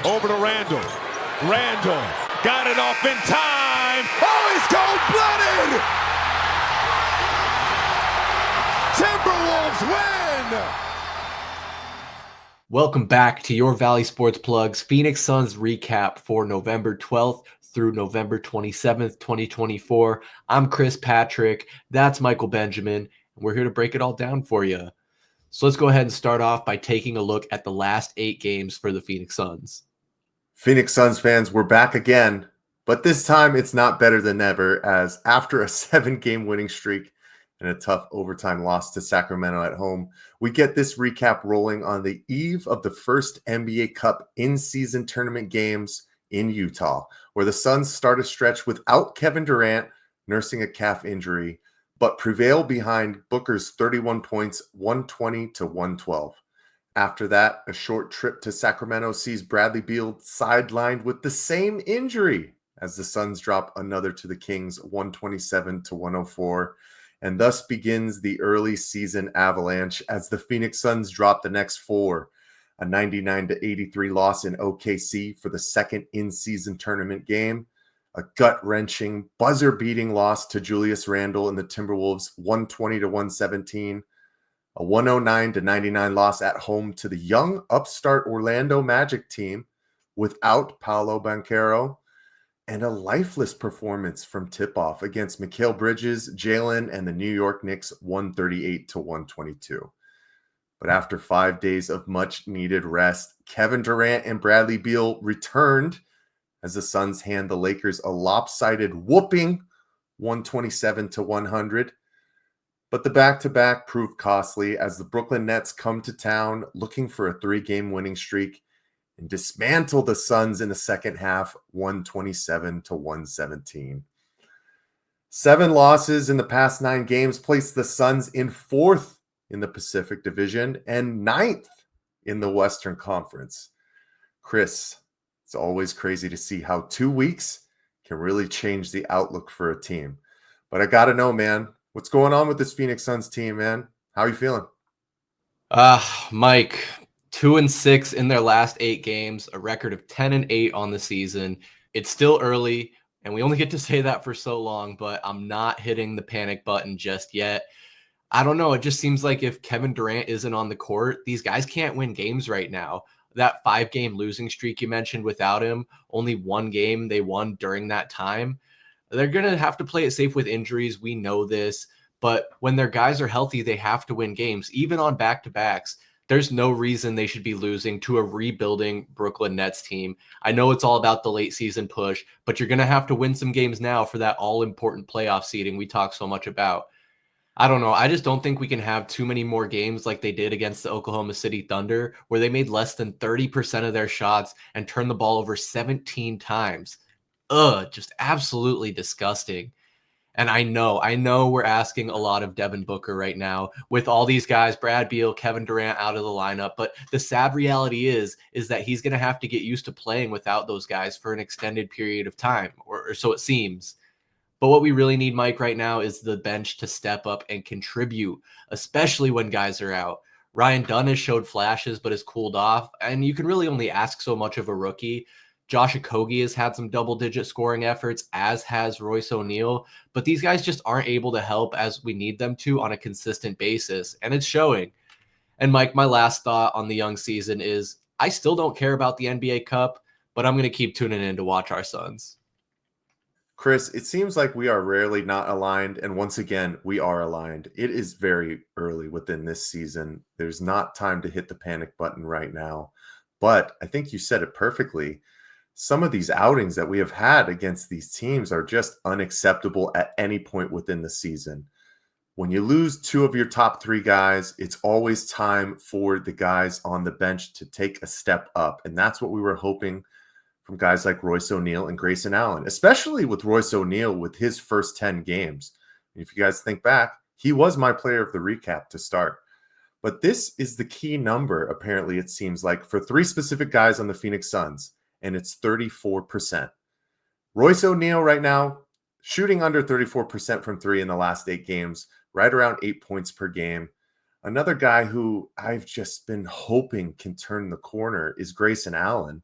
Over to Randall. Randall got it off in time. Oh, he's cold-blooded! Timberwolves win! Welcome back to your Valley Sports Plugs Phoenix Suns recap for November 12th through November 27th, 2024. I'm Chris Patrick. That's Michael Benjamin. And we're here to break it all down for you. So let's go ahead and start off by taking a look at the last 8 games for the Phoenix Suns. Phoenix Suns fans, we're back again, but this time it's not better than ever, as after a 7-game winning streak and a tough overtime loss to Sacramento at home, we get this recap rolling on the eve of the first NBA Cup in-season tournament games in Utah, where the Suns start a stretch without Kevin Durant nursing a calf injury, but prevail behind Booker's 31 points, 120 to 112. After that, a short trip to Sacramento sees Bradley Beal sidelined with the same injury as the Suns drop another to the Kings, 127 to 104. And thus begins the early season avalanche as the Phoenix Suns drop the next 4. A 99 to 83 loss in OKC for the second in-season tournament game. A gut-wrenching, buzzer-beating loss to Julius Randle and the Timberwolves, 120 to 117. A 109 to 99 loss at home to the young upstart Orlando Magic team without Paolo Banchero, and a lifeless performance from tip-off against Mikal Bridges, Jalen, and the New York Knicks, 138 to 122. But after 5 days of much-needed rest, Kevin Durant and Bradley Beal returned as the Suns hand the Lakers a lopsided whooping, 127 to 100. But the back-to-back proved costly as the Brooklyn Nets come to town looking for a 3-game winning streak and dismantle the Suns in the second half, 127 to 117. 7 losses in the past 9 games placed the Suns in 4th in the Pacific Division and 9th in the Western Conference. Chris, it's always crazy to see how 2 weeks can really change the outlook for a team. But I got to know, man, what's going on with this Phoenix Suns team, man? How are you feeling? Mike, 2-6 in their last 8 games, a record of 10-8 on the season. It's still early, and we only get to say that for so long, but I'm not hitting the panic button just yet. I don't know. It just seems like if Kevin Durant isn't on the court, these guys can't win games right now. That 5-game losing streak you mentioned without him, only 1 game they won during that time. They're going to have to play it safe with injuries. We know this. But when their guys are healthy, they have to win games. Even on back-to-backs, there's no reason they should be losing to a rebuilding Brooklyn Nets team. I know it's all about the late season push, but you're going to have to win some games now for that all-important playoff seeding we talk so much about. I don't know. I just don't think we can have too many more games like they did against the Oklahoma City Thunder, where they made less than 30% of their shots and turned the ball over 17 times. Just absolutely disgusting. And I know we're asking a lot of Devin Booker right now with all these guys, Brad Beal, Kevin Durant out of the lineup. But the sad reality is that he's going to have to get used to playing without those guys for an extended period of time, or so it seems. But what we really need, Mike, right now is the bench to step up and contribute, especially when guys are out. Ryan Dunn has showed flashes, but has cooled off. And you can really only ask so much of a rookie. Josh Okogie has had some double-digit scoring efforts, as has Royce O'Neal. But these guys just aren't able to help as we need them to on a consistent basis. And it's showing. And Mike, my last thought on the young season is I still don't care about the NBA Cup, but I'm going to keep tuning in to watch our Suns. Chris, it seems like we are rarely not aligned, and once again, we are aligned. It is very early within this season. There's not time to hit the panic button right now, but I think you said it perfectly. Some of these outings that we have had against these teams are just unacceptable at any point within the season. When you lose 2 of your top 3 guys, it's always time for the guys on the bench to take a step up, and that's what we were hoping from guys like Royce O'Neal and Grayson Allen, especially with Royce O'Neal with his first 10 games. If you guys think back, he was my player of the recap to start. But this is the key number, apparently, it seems like, for 3 specific guys on the Phoenix Suns, and it's 34%. Royce O'Neal right now, shooting under 34% from 3 in the last 8 games, right around 8 points per game. Another guy who I've just been hoping can turn the corner is Grayson Allen.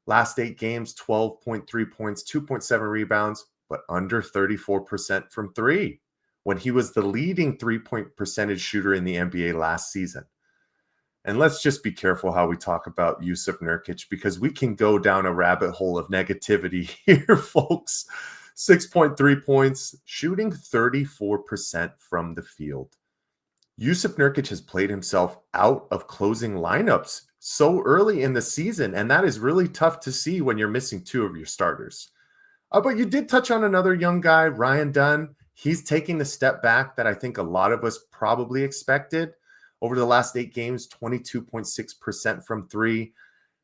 Last 8 games, 12.3 points, 2.7 rebounds, but under 34% from three when he was the leading three-point percentage shooter in the NBA last season. And let's just be careful how we talk about Yusuf Nurkic because we can go down a rabbit hole of negativity here, folks. 6.3 points, shooting 34% from the field. Yusuf Nurkic has played himself out of closing lineups so early in the season, and that is really tough to see when you're missing two of your starters. But you did touch on another young guy, Ryan Dunn. He's taking the step back that I think a lot of us probably expected. Over the last 8 games, 22.6% from three.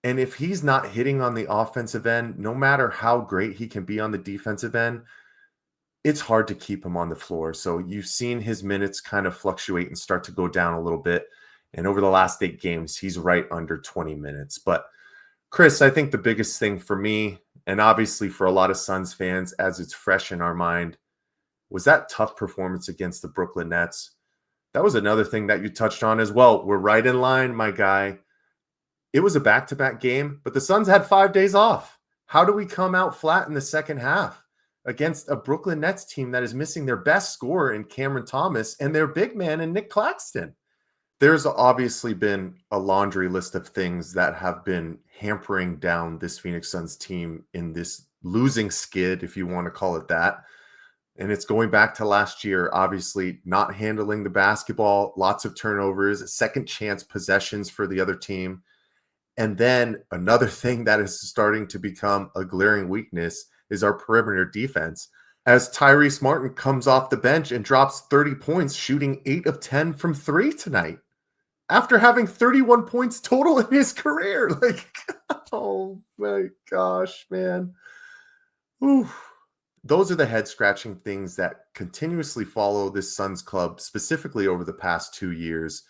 And if he's not hitting on the offensive end, no matter how great he can be on the defensive end, it's hard to keep him on the floor. So you've seen his minutes kind of fluctuate and start to go down a little bit. And over the last 8 games, he's right under 20 minutes. But Chris, I think the biggest thing for me, and obviously for a lot of Suns fans as it's fresh in our mind, was that tough performance against the Brooklyn Nets. That was another thing that you touched on as well. We're right in line, my guy. It was a back-to-back game, but the Suns had 5 days off. How do we come out flat in the second half against a Brooklyn Nets team that is missing their best scorer in Cameron Thomas and their big man in Nick Claxton? There's obviously been a laundry list of things that have been hampering down this Phoenix Suns team in this losing skid, if you want to call it that. And it's going back to last year, obviously not handling the basketball, lots of turnovers, second chance possessions for the other team. And then another thing that is starting to become a glaring weakness is our perimeter defense. As Tyrese Martin comes off the bench and drops 30 points, shooting 8 of 10 from three tonight, after having 31 points total in his career. Like, oh my gosh, man. Oof. Those are the head-scratching things that continuously follow this Suns club, specifically over the past 2 years.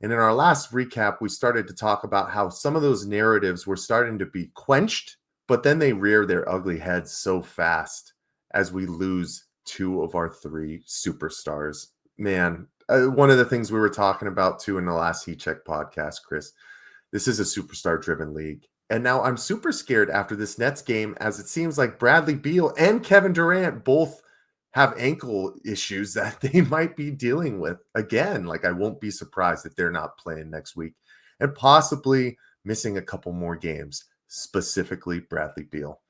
And in our last recap, we started to talk about how some of those narratives were starting to be quenched, but then they rear their ugly heads so fast as we lose 2 of our 3 superstars. Man, one of the things we were talking about too in the last Heat Check podcast, Chris, this is a superstar-driven league. And now I'm super scared after this Nets game, as it seems like Bradley Beal and Kevin Durant both have ankle issues that they might be dealing with again. Like, I won't be surprised if they're not playing next week and possibly missing a couple more games, specifically Bradley Beal.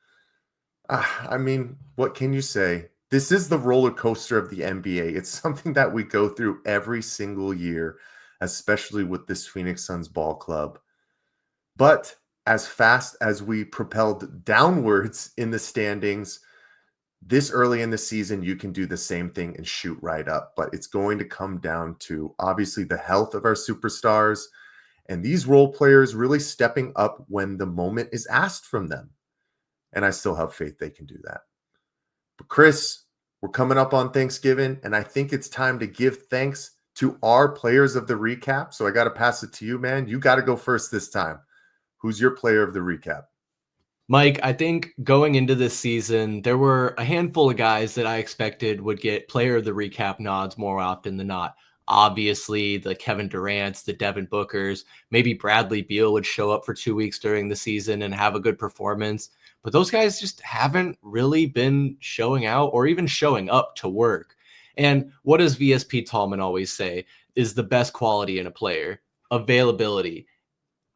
I mean, what can you say? This is the roller coaster of the NBA. It's something that we go through every single year, especially with this Phoenix Suns ball club. But as fast as we propelled downwards in the standings, this early in the season, you can do the same thing and shoot right up. But it's going to come down to, obviously, the health of our superstars and these role players really stepping up when the moment is asked from them. And I still have faith they can do that. But Chris, we're coming up on Thanksgiving, and I think it's time to give thanks to our players of the recap. So I got to pass it to you, man. You got to go first this time. Who's your player of the recap? Mike, I think going into this season, there were a handful of guys that I expected would get player of the recap nods more often than not. Obviously, the Kevin Durant's, the Devin Bookers, maybe Bradley Beal would show up for 2 weeks during the season and have a good performance. But those guys just haven't really been showing out or even showing up to work. And what does VSP Tallman always say is the best quality in a player? Availability.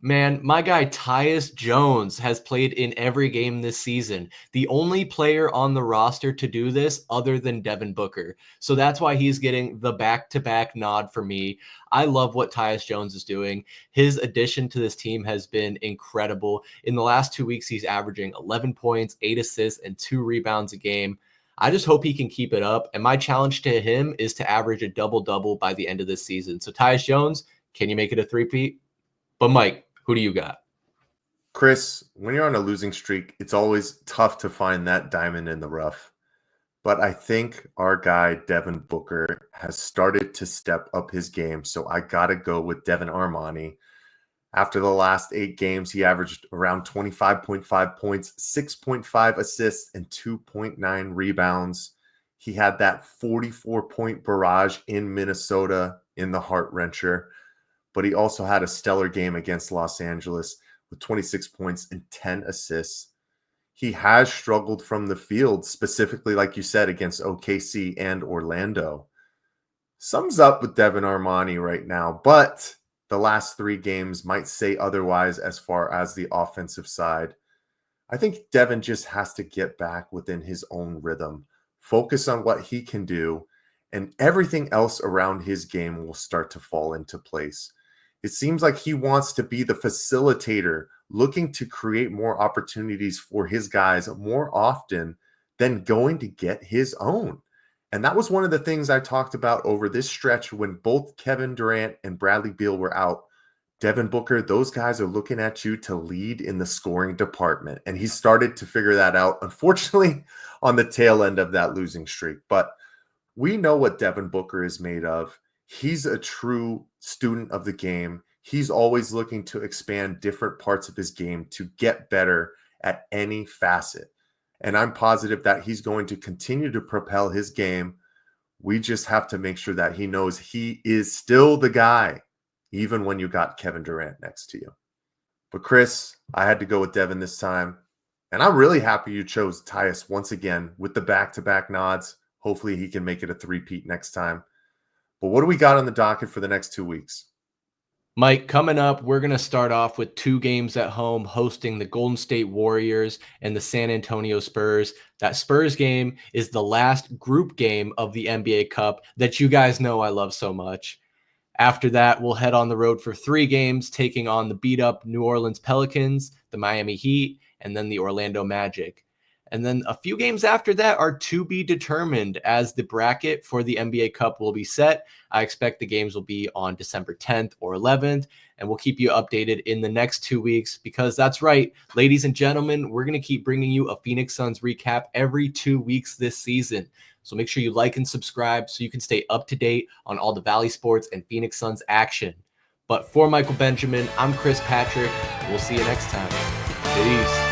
Man, my guy Tyus Jones has played in every game this season. The only player on the roster to do this other than Devin Booker. So that's why he's getting the back-to-back nod for me. I love what Tyus Jones is doing. His addition to this team has been incredible. In the last 2 weeks, he's averaging 11 points, 8 assists, and 2 rebounds a game. I just hope he can keep it up. And my challenge to him is to average a double-double by the end of this season. So Tyus Jones, can you make it a three-peat? But Mike, who do you got? Chris, when you're on a losing streak, it's always tough to find that diamond in the rough. But I think our guy, Devin Booker, has started to step up his game. So I got to go with Devin Armani. After the last 8 games, he averaged around 25.5 points, 6.5 assists, and 2.9 rebounds. He had that 44-point barrage in Minnesota in the heart wrencher. But he also had a stellar game against Los Angeles with 26 points and 10 assists. He has struggled from the field, specifically, like you said, against OKC and Orlando. Sums up with Devin Armani right now, but the last 3 games might say otherwise as far as the offensive side. I think Devin just has to get back within his own rhythm, focus on what he can do, and everything else around his game will start to fall into place. It seems like he wants to be the facilitator, looking to create more opportunities for his guys more often than going to get his own. And that was one of the things I talked about over this stretch when both Kevin Durant and Bradley Beal were out. Devin Booker, those guys are looking at you to lead in the scoring department. And he started to figure that out, unfortunately, on the tail end of that losing streak. But we know what Devin Booker is made of. He's a true student of the game. He's always looking to expand different parts of his game to get better at any facet. And I'm positive that he's going to continue to propel his game. We just have to make sure that he knows he is still the guy, even when you got Kevin Durant next to you. But Chris, I had to go with Devin this time. And I'm really happy you chose Tyus once again with the back-to-back nods. Hopefully he can make it a three-peat next time. But what do we got on the docket for the next 2 weeks? Mike, coming up, we're going to start off with 2 games at home hosting the Golden State Warriors and the San Antonio Spurs. That Spurs game is the last group game of the NBA Cup that you guys know I love so much. After that, we'll head on the road for 3 games, taking on the beat-up New Orleans Pelicans, the Miami Heat, and then the Orlando Magic. And then a few games after that are to be determined as the bracket for the NBA Cup will be set. I expect the games will be on December 10th or 11th, and we'll keep you updated in the next 2 weeks because that's right, ladies and gentlemen, we're going to keep bringing you a Phoenix Suns recap every 2 weeks this season. So make sure you like and subscribe so you can stay up to date on all the Valley Sports and Phoenix Suns action. But for Michael Benjamin, I'm Chris Patrick. We'll see you next time. Peace.